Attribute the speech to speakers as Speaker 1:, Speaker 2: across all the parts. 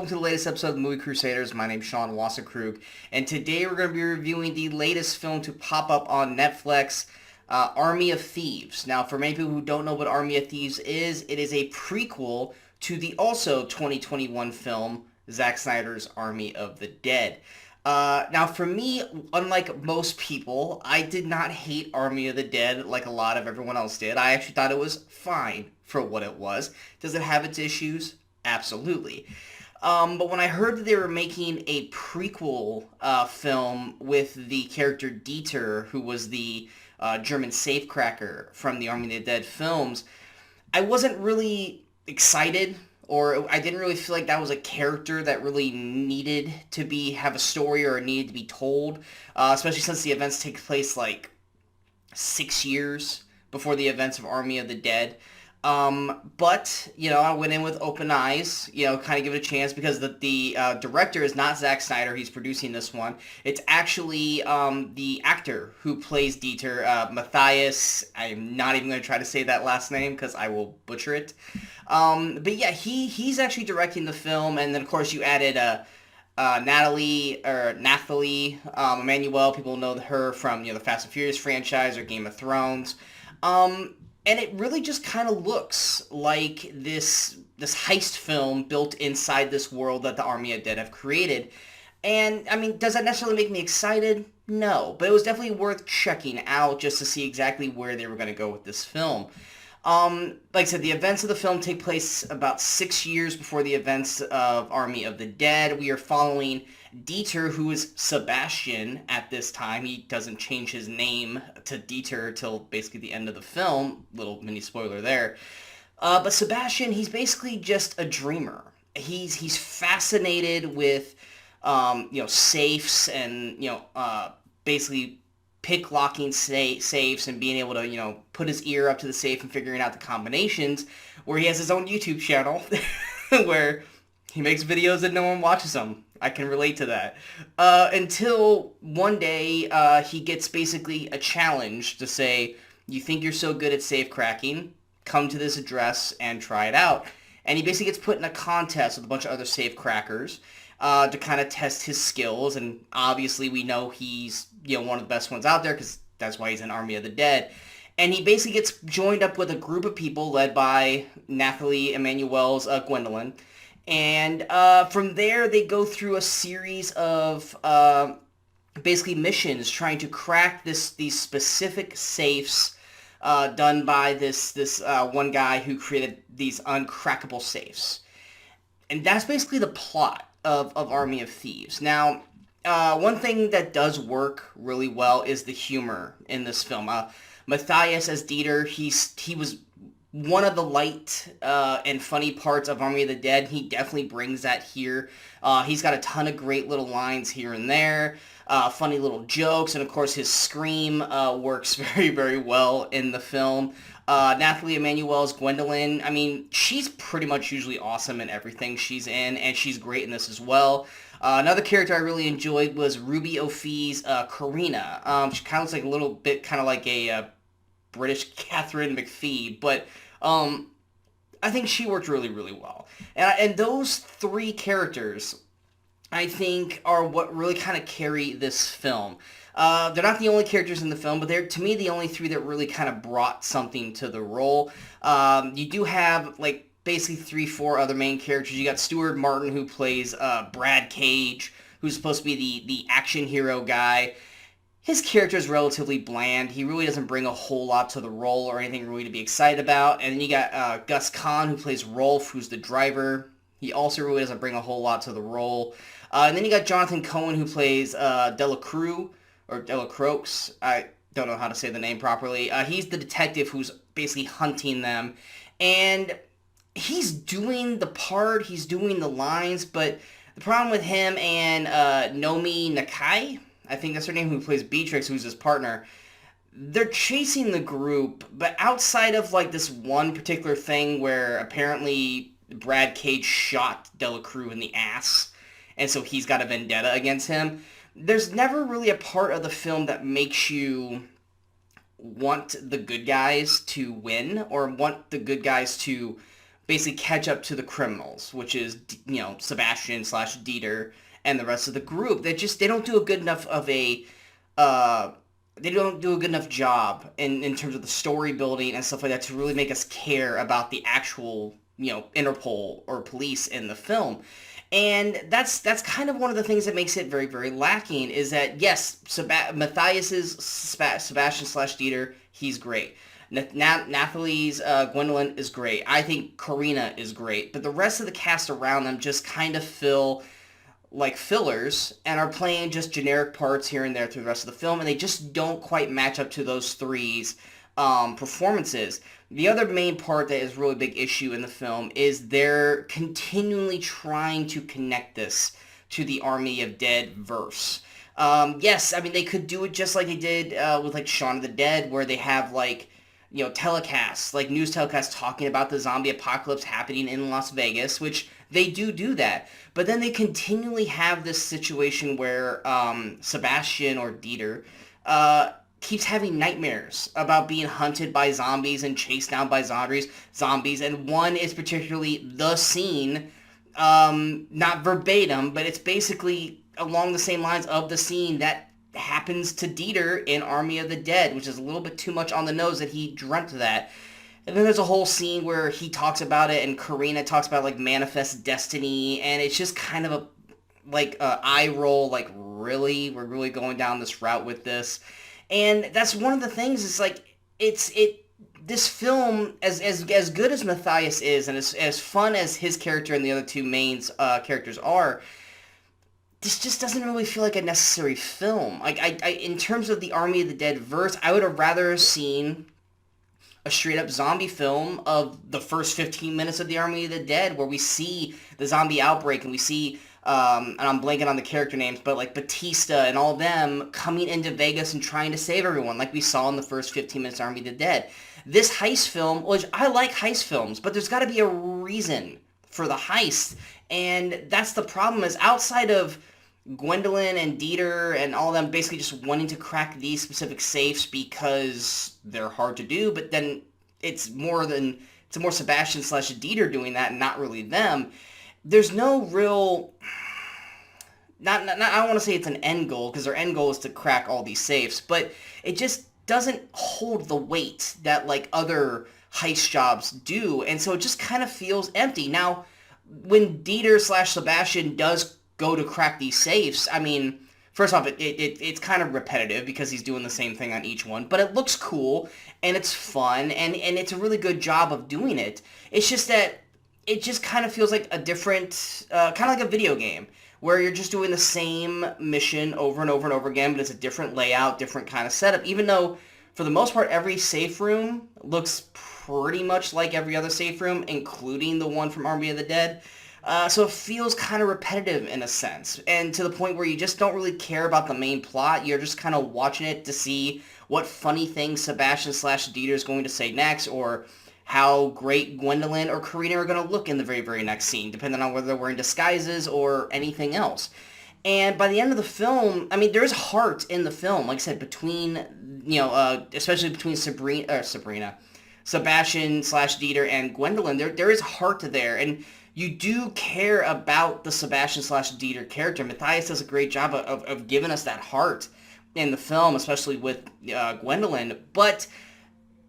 Speaker 1: welcome to the latest episode of Movie Crusaders. My name's Sean Wasserkrug, and today we're going to be reviewing the latest film to pop up on Netflix, Army of Thieves. Now, for many people who don't know what Army of Thieves is, it is a prequel to the also 2021 film, Zack Snyder's Army of the Dead. Now, for me, unlike most people, I did not hate Army of the Dead like a lot of everyone else did. I actually thought it was fine for what it was. Does it have its issues? Absolutely. But when I heard that they were making a prequel film with the character Dieter, who was the German safecracker from the Army of the Dead films, I wasn't really excited, or I didn't really feel like that was a character that really needed to have a story or needed to be told, especially since the events take place like 6 years before the events of Army of the Dead. But, I went in with open eyes, kind of give it a chance, because the director is not Zack Snyder. He's producing this one. It's actually the actor who plays Dieter, Matthias. I'm not even going to try to say that last name because I will butcher it. But yeah, he's actually directing the film, and then of course you added Nathalie Emmanuel. People know her from the Fast and Furious franchise or Game of Thrones. And it really just kind of looks like this heist film built inside this world that the Army of Dead have created. And, I mean, does that necessarily make me excited? No. But it was definitely worth checking out just to see exactly where they were going to go with this film. Like I said, the events of the film take place about 6 years before the events of Army of the Dead. We are following Dieter, who is Sebastian at this time. He doesn't change his name to Dieter till basically the end of the film. Little mini spoiler there. But Sebastian, he's basically just a dreamer. He's fascinated with, safes and, basically pick locking safes and being able to, put his ear up to the safe and figuring out the combinations, where he has his own YouTube channel where he makes videos that no one watches them. I can relate to that. Until one day he gets basically a challenge to say, you think you're so good at safe cracking, come to this address and try it out. And he basically gets put in a contest with a bunch of other safe crackers to kind of test his skills. And obviously we know he's one of the best ones out there because that's why he's in Army of the Dead. And he basically gets joined up with a group of people led by Nathalie Emmanuel's Gwendolyn. And from there, they go through a series of basically missions trying to crack these specific safes done by this one guy who created these uncrackable safes. And that's basically the plot of Army of Thieves. Now, one thing that does work really well is the humor in this film. Matthias as Dieter, he was one of the light and funny parts of Army of the Dead. He definitely brings that here. He's got a ton of great little lines here and there, funny little jokes, and of course his scream works very, very well in the film. Nathalie Emmanuel's Gwendolyn, I mean, she's pretty much usually awesome in everything she's in, and she's great in this as well. Another character I really enjoyed was Ruby O'Fee's Karina. She kind of looks like a little bit kind of like a British Catherine McPhee, but I think she worked really, really well. And those three characters, I think, are what really kind of carry this film. They're not the only characters in the film, but they're, to me, the only three that really kind of brought something to the role. You do have, like, basically 3-4 other main characters. You got Stuart Martin, who plays Brad Cage, who's supposed to be the action hero guy. His character is relatively bland. He really doesn't bring a whole lot to the role or anything really to be excited about. And then you got Gus Kahn, who plays Rolf, who's the driver. He also really doesn't bring a whole lot to the role. And then you got Jonathan Cohen, who plays Delacroix, or Delacroix. I don't know how to say the name properly. He's the detective who's basically hunting them. And he's doing the part, he's doing the lines, but the problem with him and Nomi Nakai, I think that's her name, who plays Beatrix, who's his partner, they're chasing the group, but outside of like this one particular thing where apparently Brad Cage shot Delacroix in the ass, and so he's got a vendetta against him, there's never really a part of the film that makes you want the good guys to win or want the good guys to basically catch up to the criminals, which is, Sebastian slash Dieter and the rest of the group. They don't do a good enough of a uh, they don't do a good enough job in terms of the story building and stuff like that to really make us care about the actual, Interpol or police in the film. And that's kind of one of the things that makes it very, very lacking, is that, yes, Matthias's Sebastian slash Dieter, he's great. Nathalie's Gwendolyn is great. I think Karina is great. But the rest of the cast around them just kind of feel like fillers and are playing just generic parts here and there through the rest of the film, and they just don't quite match up to those three's performances. The other main part that is a really big issue in the film is they're continually trying to connect this to the Army of Dead verse. Yes, I mean, they could do it just like they did with, like, Shaun of the Dead, where they have, like, telecasts, like news telecasts talking about the zombie apocalypse happening in Las Vegas, which they do that. But then they continually have this situation where Sebastian or Dieter keeps having nightmares about being hunted by zombies and chased down by zombies. And one is particularly the scene, not verbatim, but it's basically along the same lines of the scene that happens to Dieter in Army of the Dead, which is a little bit too much on the nose that he dreamt that. And then there's a whole scene where he talks about it and Karina talks about, like, manifest destiny, and it's just kind of a eye roll, like, really? We're really going down this route with this? And that's one of the things, is like, this film, as good as Matthias is, and as fun as his character and the other two main characters are, this just doesn't really feel like a necessary film. Like, I in terms of the Army of the Dead verse, I would have rather seen a straight-up zombie film of the first 15 minutes of the Army of the Dead, where we see the zombie outbreak, and we see, and I'm blanking on the character names, but, like, Batista and all of them coming into Vegas and trying to save everyone, like we saw in the first 15 minutes of Army of the Dead. This heist film, which I like heist films, but there's got to be a reason for the heist, and that's the problem, is outside of Gwendolyn and Dieter and all of them basically just wanting to crack these specific safes because they're hard to do, but then it's more Sebastian slash Dieter doing that and not really them. There's no real, not I don't want to say it's an end goal, because their end goal is to crack all these safes, but it just doesn't hold the weight that, like, other heist jobs do, and so it just kind of feels empty. Now, when Dieter slash Sebastian does go to crack these safes, I mean, first off, it's kind of repetitive because he's doing the same thing on each one, but it looks cool, and it's fun, and it's a really good job of doing it. It's just that it just kind of feels like a different, kind of like a video game, where you're just doing the same mission over and over and over again, but it's a different layout, different kind of setup, even though, for the most part, every safe room looks pretty much like every other safe room, including the one from Army of the Dead. So it feels kind of repetitive in a sense, and to the point where you just don't really care about the main plot. You're just kind of watching it to see what funny things Sebastian slash Dieter is going to say next, or how great Gwendolyn or Karina are going to look in the very, very next scene, depending on whether they're wearing disguises or anything else. And by the end of the film, I mean, there's heart in the film, like I said, between, especially between Sebastian slash Dieter and Gwendolyn, there is heart there, and you do care about the Sebastian slash Dieter character. Matthias does a great job of giving us that heart in the film, especially with Gwendolyn. But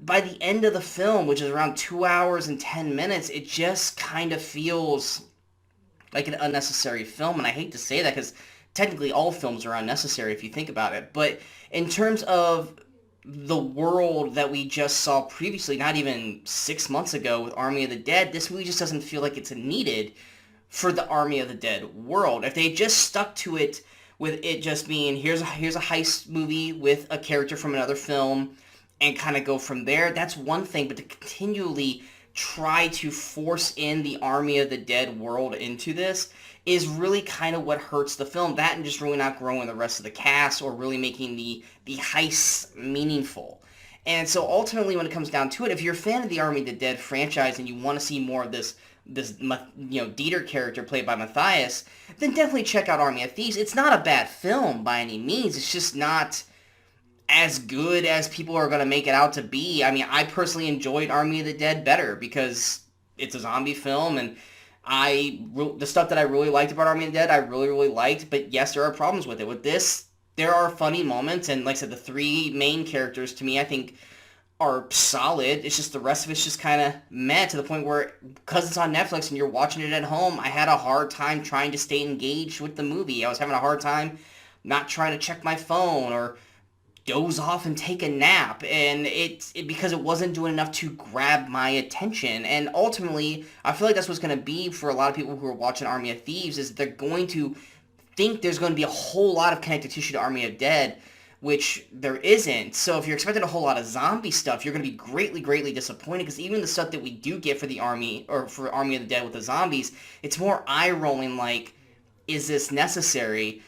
Speaker 1: by the end of the film, which is around 2 hours and 10 minutes, it just kind of feels like an unnecessary film. And I hate to say that, because technically all films are unnecessary if you think about it. But in terms of the world that we just saw previously, not even 6 months ago with Army of the Dead, this movie just doesn't feel like it's needed for the Army of the Dead world. If they just stuck to it with it just being, here's a heist movie with a character from another film, and kind of go from there, that's one thing. But to continually try to force in the Army of the Dead world into this is really kind of what hurts the film. That, and just really not growing the rest of the cast or really making the heists meaningful. And so ultimately, when it comes down to it, if you're a fan of the Army of the Dead franchise and you want to see more of this Dieter character played by Matthias, then definitely check out Army of Thieves. It's not a bad film by any means. It's just not as good as people are going to make it out to be. I mean, I personally enjoyed Army of the Dead better because it's a zombie film, and the stuff that I really liked about Army of the Dead, I really liked. But yes, there are problems with it. With this, there are funny moments, and like I said, the three main characters to me, I think, are solid. It's just the rest of it's just kind of meh, to the point where, because it's on Netflix and you're watching it at home, I had a hard time trying to stay engaged with the movie. I was having a hard time not trying to check my phone or doze off and take a nap, and because it wasn't doing enough to grab my attention. And ultimately, I feel like that's what's going to be for a lot of people who are watching Army of Thieves, is they're going to think there's going to be a whole lot of connective tissue to Army of Dead, which there isn't. So if you're expecting a whole lot of zombie stuff, you're going to be greatly disappointed, because even the stuff that we do get for the Army, or for Army of the Dead with the zombies, it's more eye-rolling, like, is this necessary?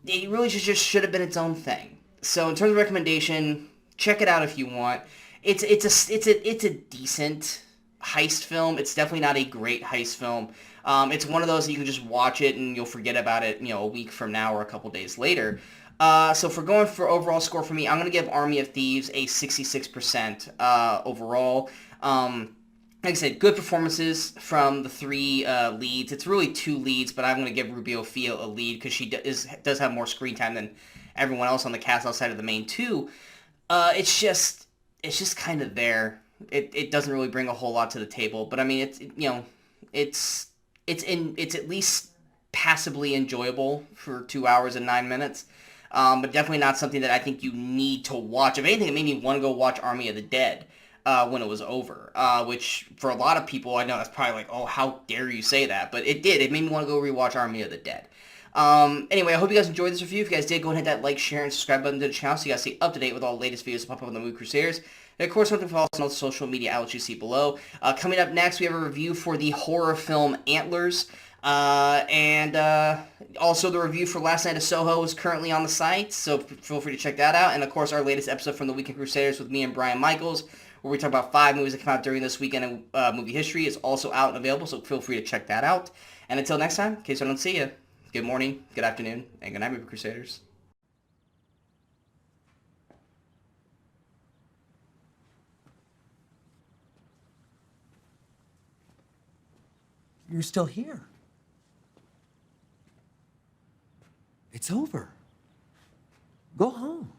Speaker 1: It really just should have been its own thing. So in terms of recommendation, check it out if you want. It's a decent heist film. It's definitely not a great heist film. It's one of those that you can just watch it and you'll forget about it, a week from now or a couple days later. So for going for overall score for me, I'm going to give Army of Thieves a 66% overall. Like I said, good performances from the three leads. It's really two leads, but I'm going to give Rubio Fia a lead because she does have more screen time than everyone else on the cast outside of the main two. It's just kind of there. It doesn't really bring a whole lot to the table, but I mean, it's at least passably enjoyable for 2 hours and 9 minutes. But definitely not something that I think you need to watch. If anything, it made me want to go watch Army of the Dead when it was over, which for a lot of people, I know that's probably like, oh, how dare you say that? But it did. It made me want to go rewatch Army of the Dead. Anyway, I hope you guys enjoyed this review. If you guys did, go ahead and hit that like, share, and subscribe button to the channel so you guys stay up to date with all the latest videos that pop up on the Movie Crusaders. And of course, don't forget to follow us on all the social media outlets you see below. Coming up next, we have a review for the horror film Antlers. And also the review for Last Night of Soho is currently on the site, so feel free to check that out. And of course, our latest episode from the Weekend Crusaders with me and Brian Michaels, where we talk about 5 movies that come out during this weekend in movie history, is also out and available, so feel free to check that out. And until next time, in case I don't see you, good morning, good afternoon, and good night, Movie Crusaders.
Speaker 2: You're still here. It's over. Go home.